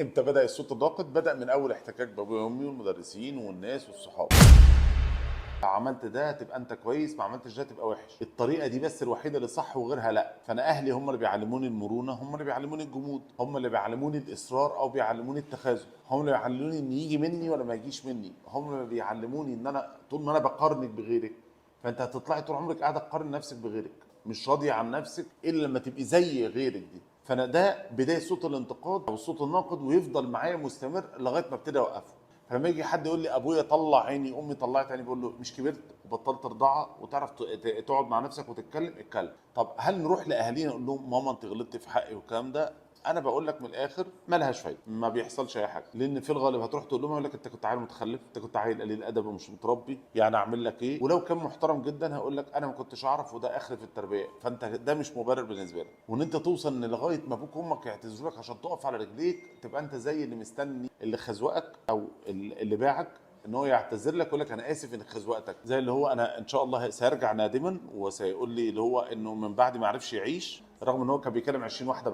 امتى بدا الصوت الناقد؟ بدا من اول احتكاك بابويا وامي والمدرسين والناس والصحاب. عملت ده تبقى انت كويس، ما عملتش ده تبقى وحش. الطريقه دي بس الوحيده اللي صح وغيرها لا. فانا اهلي هم اللي بيعلموني المرونه، هم اللي بيعلموني الجمود، هم اللي بيعلموني الاصرار او بيعلموني التخاذل، هم اللي بيعلموني ان يجي مني ولا ما يجيش مني، هم اللي بيعلموني ان انا طول ما انا بقارنك بغيرك فانت هتطلعي طول عمرك قاعده تقارن نفسك بغيرك، مش راضيه عن نفسك الا لما تبقي زي غيرك دي. فانا ده بدايه صوت الانتقاد او صوت الناقد، ويفضل معايا مستمر لغايه ما ابتدي اوقفه. فلما يجي حد يقول لي ابويا طلع عيني، امي طلعت عيني، بقول له مش كبرت وبطلت رضاعه وتعرف تقعد مع نفسك وتتكلم؟ اتكلم. طب هل نروح لاهالينا نقول لهم ماما انت غلطتي في حقي والكلام ده؟ انا بقول لك من الاخر مالهاش فايده، ما بيحصلش اي حاجه، لان في الغالب هتروح تقول لهم يقول لك انت كنت عيل متخلف، انت كنت عيل قليل ادب ومش متربي، يعني اعمل لك ايه؟ ولو كان محترم جدا هقول لك انا ما كنتش اعرف وده اخر في التربيه. فانت ده مش مبرر بالنسبه لك، وان انت توصل ان لغايه ما ابوك وامك يعتذروا لك عشان تقف على رجليك تبقى انت زي اللي مستني اللي خزوقك او اللي باعك ان هو يعتذر لك، يقول لك انا اسف ان خزوقتك، زي اللي هو انا ان شاء الله سيرجع نادما وسيقول لي اللي هو انه من بعد ما عرفش يعيش رغم ان هو كان بيكلم 20 واحده